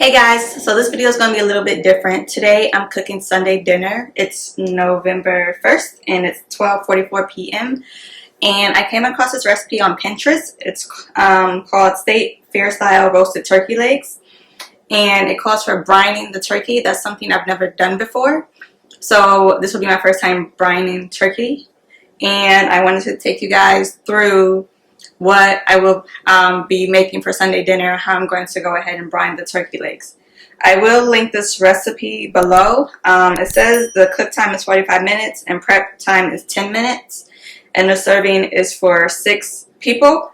Hey guys, so this video is going to be a little bit different. Today I'm cooking Sunday dinner. It's November 1st and it's 12:44 p.m. and I came across this recipe on Pinterest. It's called State Fair Style Roasted Turkey Legs, and it calls for brining the turkey. That's something I've never done before, so this will be my first time brining turkey, and I wanted to take you guys through what I will be making for Sunday dinner, how I'm going to go ahead and brine the turkey legs. I will link this recipe below. It says the cook time is 45 minutes and prep time is 10 minutes. And the serving is for 6 people,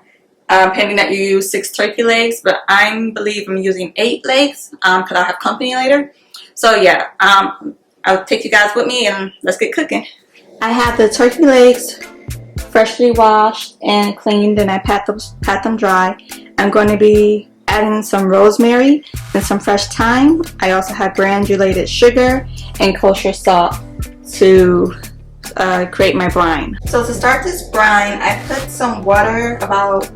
pending that you use 6 turkey legs. But I believe I'm using 8 legs because I'll have company later. So yeah, I'll take you guys with me and let's get cooking. I have the turkey legs freshly washed and cleaned, and I pat them dry. I'm going to be adding some rosemary and some fresh thyme. I also have granulated sugar and kosher salt to create my brine. So to start this brine, I put some water, about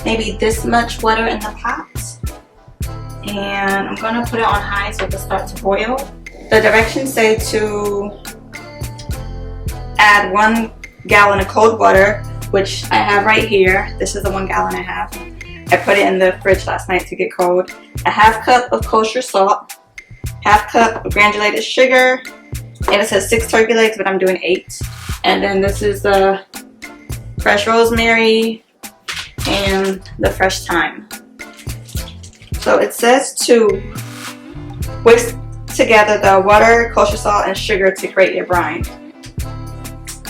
maybe this much water in the pot, and I'm going to put it on high so it will start to boil. The directions say to add 1 gallon of cold water, which I have right here. This is the 1 gallon I have. I put it in the fridge last night to get cold. A ½ cup of kosher salt, ½ cup of granulated sugar, and it says 6 turkey legs, but I'm doing 8. And then this is the fresh rosemary and the fresh thyme. So it says to whisk together the water, kosher salt, and sugar to create your brine.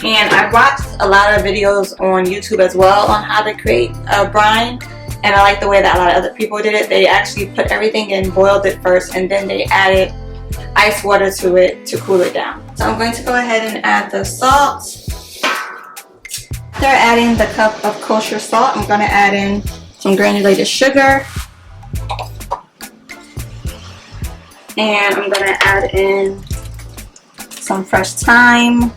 And I watched a lot of videos on YouTube as well on how to create a brine, and I like the way that a lot of other people did it. They actually put everything in, boiled it first, and then they added ice water to it to cool it down. So I'm going to go ahead and add the salt. After adding the cup of kosher salt, I'm going to add in some granulated sugar, and I'm going to add in some fresh thyme.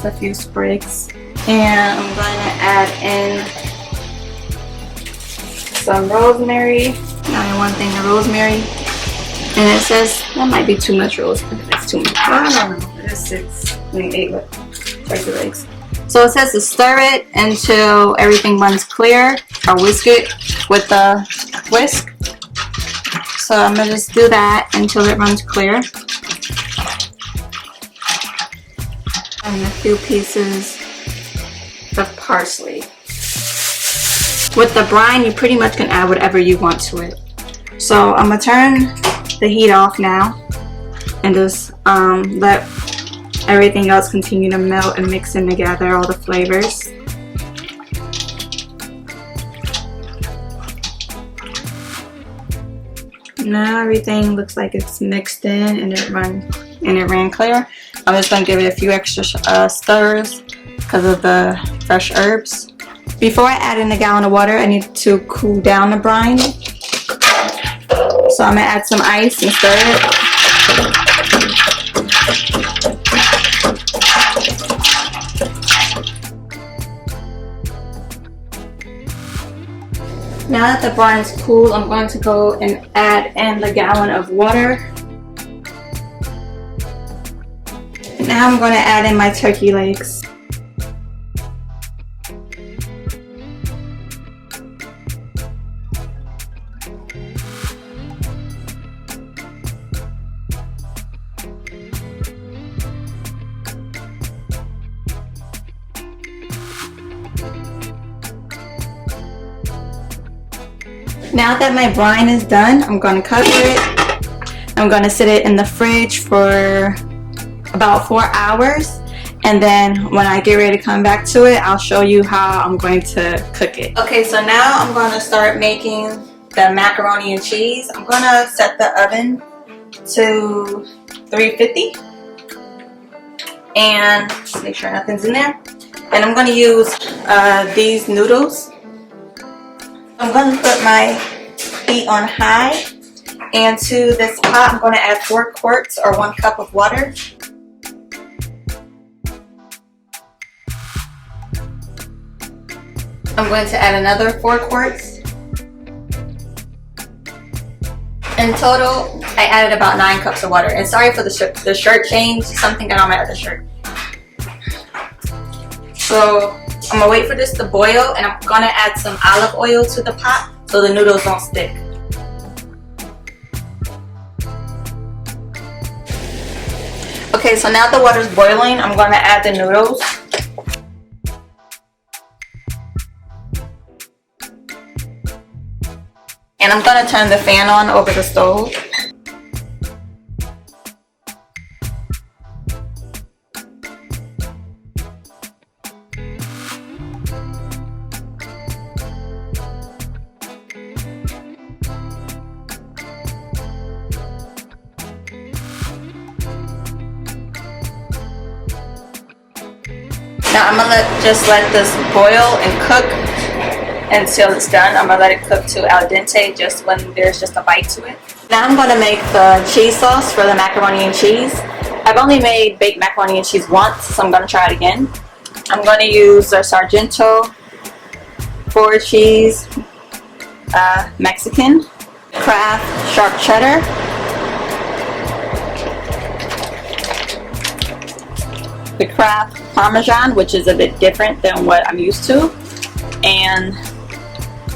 A few sprigs, and I'm going to add in some rosemary, 1 thing of rosemary, and it says that might be too much rosemary. It's too much. I don't know. It is 6, 8 turkey legs. So it says to stir it until everything runs clear, or whisk it with the whisk. So I'm gonna just do that until it runs clear. And a few pieces of parsley. With the brine, you pretty much can add whatever you want to it. So I'm gonna turn the heat off now and just let everything else continue to melt and mix in together, all the flavors. Now everything looks like it's mixed in and it ran clear. I'm just going to give it a few extra stirs because of the fresh herbs. Before I add in a gallon of water, I need to cool down the brine. So I'm going to add some ice and stir it. Now that the brine's cool, I'm going to go and add in the gallon of water. Now I'm going to add in my turkey legs. Now that my brine is done, I'm going to cover it. I'm going to sit it in the fridge for about 4 hours, and then when I get ready to come back to it, I'll show you how I'm going to cook it. Okay, so now I'm going to start making the macaroni and cheese. I'm going to set the oven to 350 and just make sure nothing's in there. And I'm going to use these noodles. I'm going to put my heat on high, and to this pot I'm going to add 4 quarts or 1 cup of water. I'm going to add another 4 quarts. In total, I added about 9 cups of water. And sorry for the shirt change, something got on my other shirt. So I'm gonna wait for this to boil, and I'm gonna add some olive oil to the pot so the noodles don't stick. Okay, so now the water's boiling, I'm gonna add the noodles. And I'm gonna turn the fan on over the stove. Now I'm gonna just let this boil and cook until it's done. I'm gonna let it cook to al dente, just when there's just a bite to it. Now I'm gonna make the cheese sauce for the macaroni and cheese. I've only made baked macaroni and cheese once, so I'm gonna try it again. I'm gonna use the Sargento 4 cheese Mexican, Kraft sharp cheddar, the Kraft Parmesan, which is a bit different than what I'm used to, and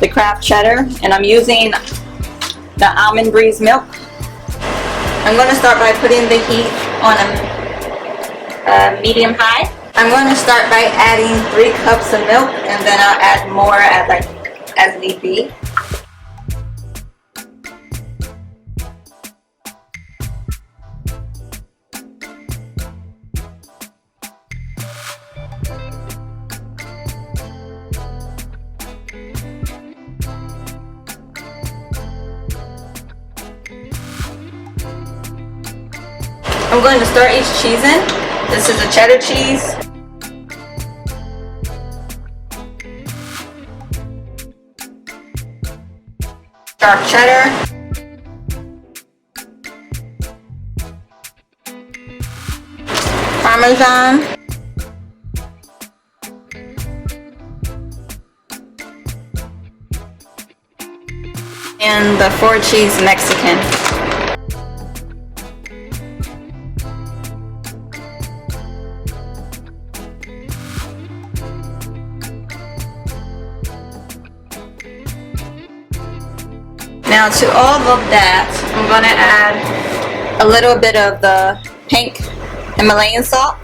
the Kraft cheddar, and I'm using the almond breeze milk. I'm going to start by putting the heat on a medium high. I'm going to start by adding 3 cups of milk, and then I'll add more as need be. I'm going to stir each cheese in. This is a cheddar cheese. Sharp cheddar. Parmesan. And the 4 cheese Mexican. Now to all of that, I'm going to add a little bit of the pink Himalayan salt.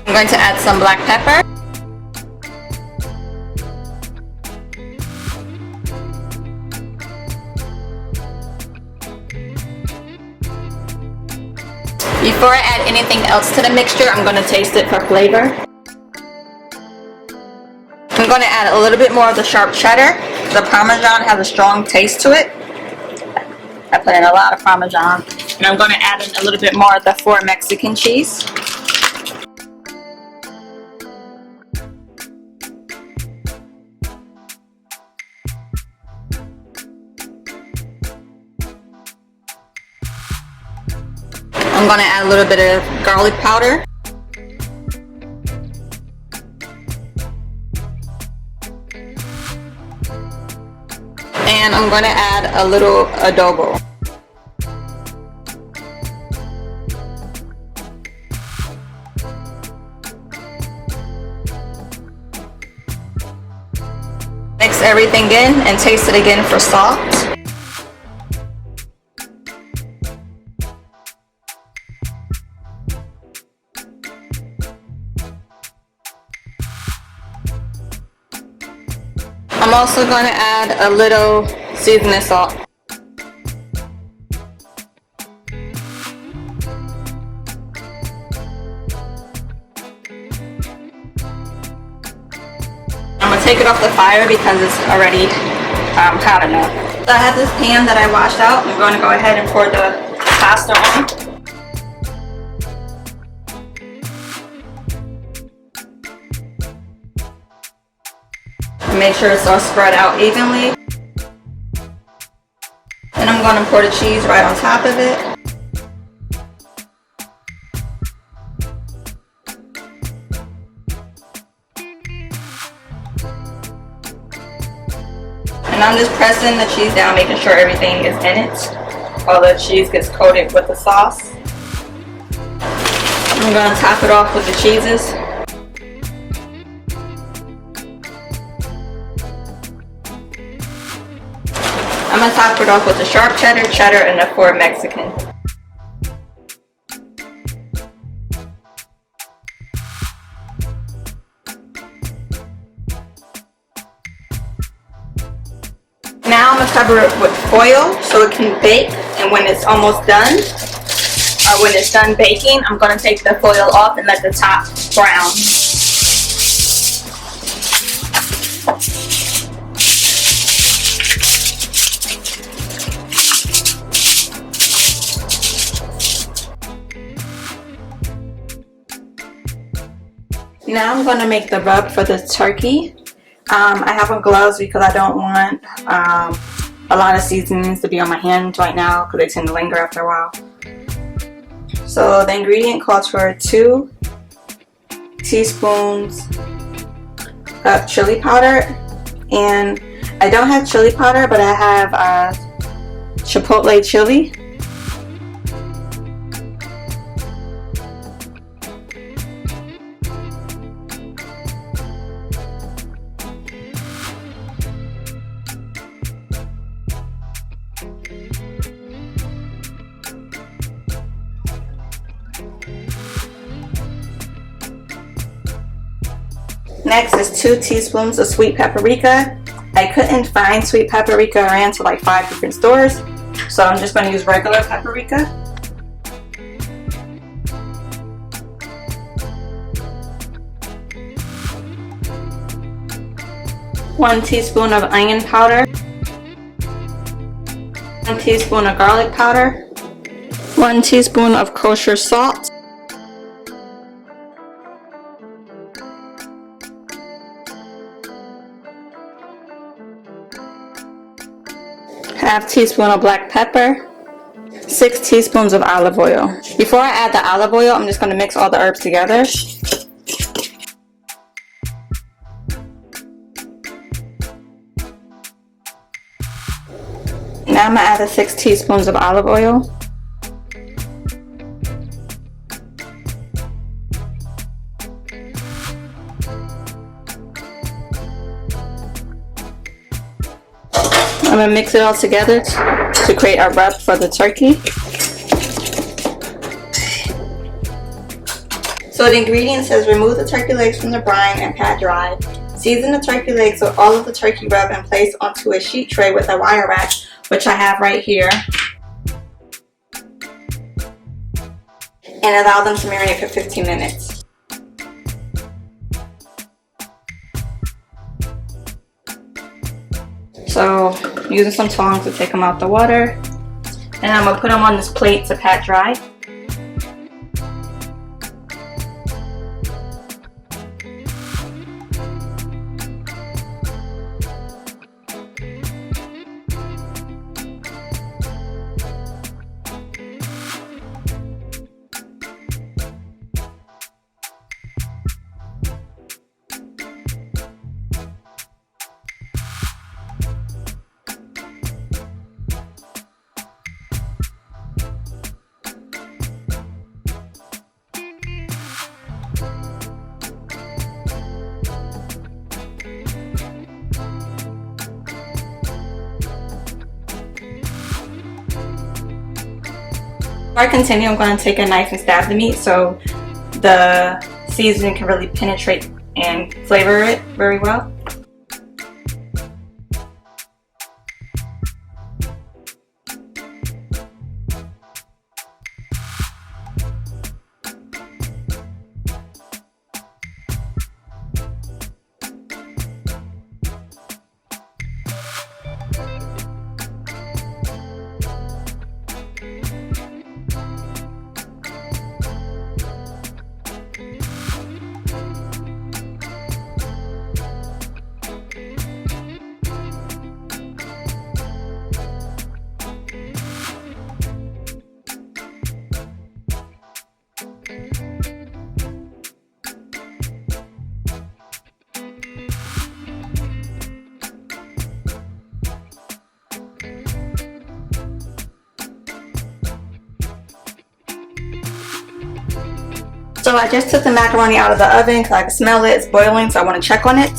I'm going to add some black pepper. Before I add anything else to the mixture, I'm going to taste it for flavor. I'm going to add a little bit more of the sharp cheddar. The Parmesan has a strong taste to it. I put in a lot of Parmesan. And I'm going to add in a little bit more of the 4 Mexican cheese. I'm going to add a little bit of garlic powder. And I'm going to add a little adobo. Mix everything in and taste it again for salt. I'm also going to add a little seasoning salt. I'm going to take it off the fire because it's already hot enough. So I have this pan that I washed out. I'm going to go ahead and pour the pasta on. Make sure it's all spread out evenly. Then I'm going to pour the cheese right on top of it. And I'm just pressing the cheese down, making sure everything is in it. All the cheese gets coated with the sauce. I'm going to top it off with the cheeses. I'm going to top it off with the sharp cheddar, and the 4 Mexican. Now I'm going to cover it with foil so it can bake, and when it's almost done, or when it's done baking, I'm going to take the foil off and let the top brown. Now I'm going to make the rub for the turkey. I have on gloves because I don't want a lot of seasonings to be on my hands right now because they tend to linger after a while. So the ingredient calls for 2 teaspoons of chili powder, and I don't have chili powder, but I have chipotle chili. Next is 2 teaspoons of sweet paprika. I couldn't find sweet paprika. I ran to like 5 different stores, so I'm just going to use regular paprika. One teaspoon of onion powder. 1 teaspoon of garlic powder. 1 teaspoon of kosher salt. Half teaspoon of black pepper, 6 teaspoons of olive oil. Before I add the olive oil, I'm just going to mix all the herbs together. Now I'm going to add the 6 teaspoons of olive oil. I'm going to mix it all together to create a rub for the turkey. So the ingredient says remove the turkey legs from the brine and pat dry. Season the turkey legs with all of the turkey rub and place onto a sheet tray with a wire rack, which I have right here. And allow them to marinate for 15 minutes. So using some tongs to take them out the water, and I'm going to put them on this plate to pat dry. Before I continue, I'm going to take a knife and stab the meat so the seasoning can really penetrate and flavor it very well. So I just took the macaroni out of the oven because I can smell it. It's boiling, so I want to check on it.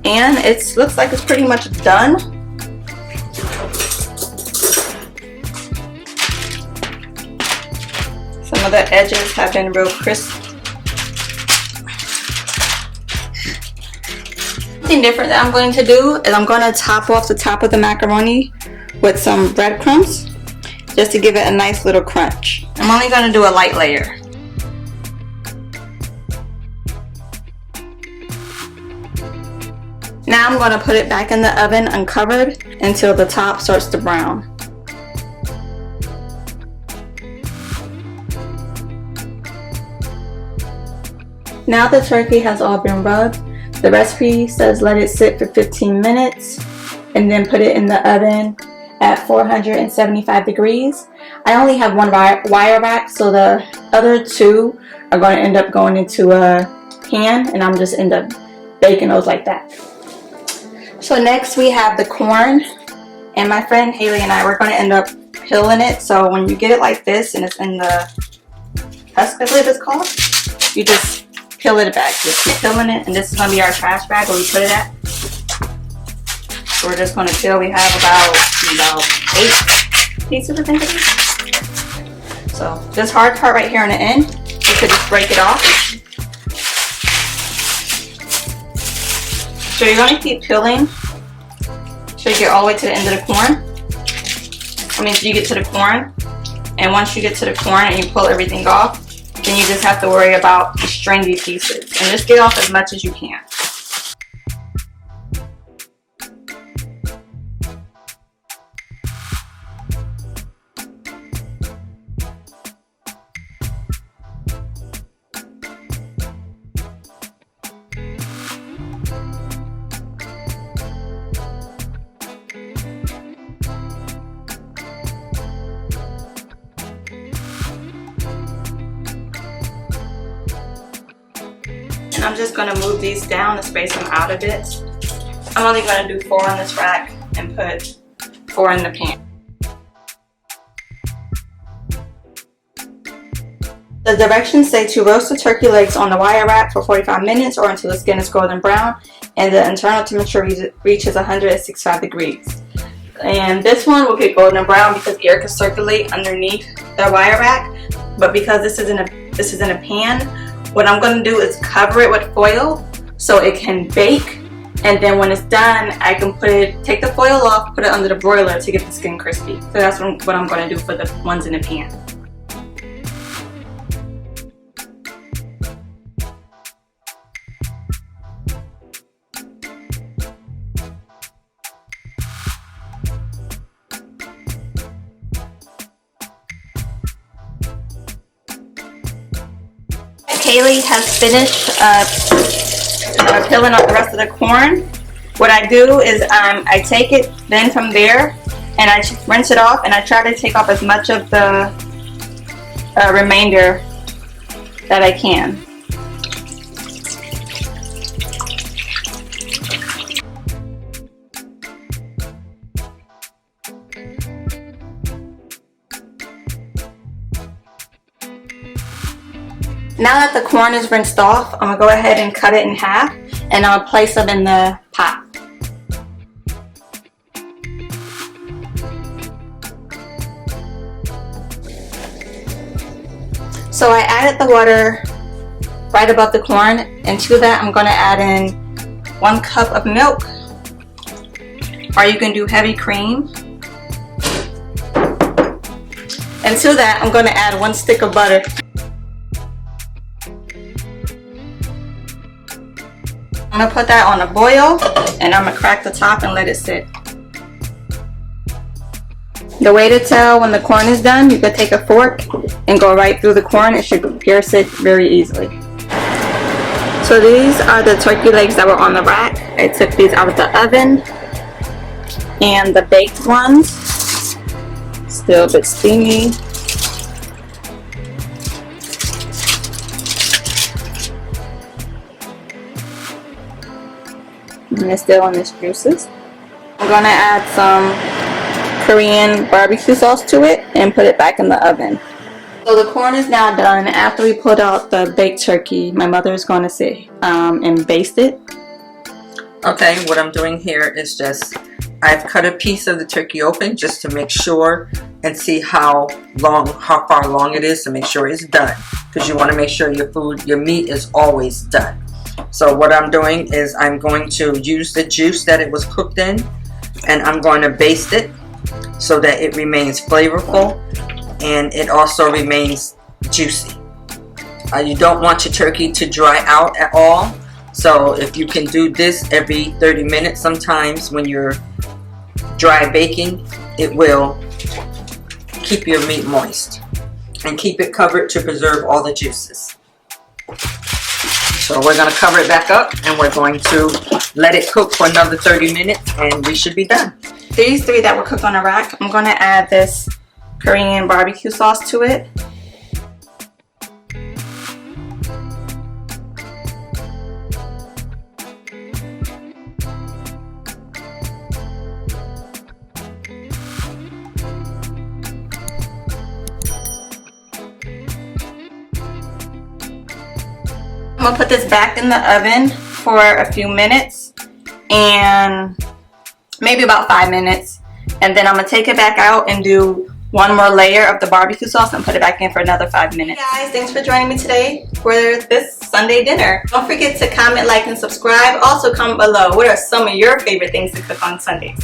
And it looks like it's pretty much done. Some of the edges have been real crisp. Something different that I'm going to do is I'm going to top off the top of the macaroni with some breadcrumbs just to give it a nice little crunch. I'm only going to do a light layer. Now I'm going to put it back in the oven uncovered until the top starts to brown. Now the turkey has all been rubbed. The recipe says let it sit for 15 minutes and then put it in the oven at 475 degrees. I only have one wire rack, so the other two are going to end up going into a pan, and I'm just end up baking those like that. So next we have the corn, and my friend Haley and I, we're going to end up peeling it. So when you get it like this and it's in the husk, I believe it's called, you just peel it back. Just keep peeling it, and this is going to be our trash bag where we put it at. So we're just going to peel. We have about 8 pieces, I think it is. So this hard part right here on the end, you could just break it off. So you're going to keep peeling so you get all the way to the end of the corn. I mean, you get to the corn, and once you get to the corn and you pull everything off, then you just have to worry about the stringy pieces, and just get off as much as you can. And I'm just going to move these down to space them out a bit. I'm only going to do 4 on this rack and put 4 in the pan. The directions say to roast the turkey legs on the wire rack for 45 minutes or until the skin is golden brown and the internal temperature reaches 165 degrees. And this one will get golden brown because air can circulate underneath the wire rack. But because this is in a pan, what I'm going to do is cover it with foil so it can bake, and then when it's done I can take the foil off, put it under the broiler to get the skin crispy. So that's what I'm going to do for the ones in the pan. Haley has finished peeling up the rest of the corn. What I do is I take it then from there and I rinse it off, and I try to take off as much of the remainder that I can. Now that the corn is rinsed off, I'm going to go ahead and cut it in half, and I'll place them in the pot. So I added the water right above the corn, and to that I'm going to add in 1 cup of milk, or you can do heavy cream. And to that I'm going to add 1 stick of butter. I'm going to put that on a boil, and I'm going to crack the top and let it sit. The way to tell when the corn is done, you could take a fork and go right through the corn. It should pierce it very easily. So these are the turkey legs that were on the rack. I took these out of the oven, and the baked ones, still a bit steamy. And it's still in its juices. I'm going to add some Korean barbecue sauce to it and put it back in the oven. So the corn is now done. After we pulled out the baked turkey, my mother is going to sit and baste it. Okay, what I'm doing here is just, I've cut a piece of the turkey open just to make sure and see how far along it is to make sure it's done. Because you want to make sure your meat is always done. So what I'm doing is I'm going to use the juice that it was cooked in, and I'm going to baste it so that it remains flavorful and it also remains juicy. You don't want your turkey to dry out at all. So if you can do this every 30 minutes, sometimes when you're dry baking, it will keep your meat moist and keep it covered to preserve all the juices. So we're going to cover it back up and we're going to let it cook for another 30 minutes and we should be done. These three that were cooked on a rack, I'm going to add this Korean barbecue sauce to it. I'm going to put this back in the oven for a few minutes, and maybe about 5 minutes, and then I'm going to take it back out and do one more layer of the barbecue sauce and put it back in for another 5 minutes. Hey guys, thanks for joining me today for this Sunday dinner. Don't forget to comment, like, and subscribe. Also comment below what are some of your favorite things to cook on Sundays.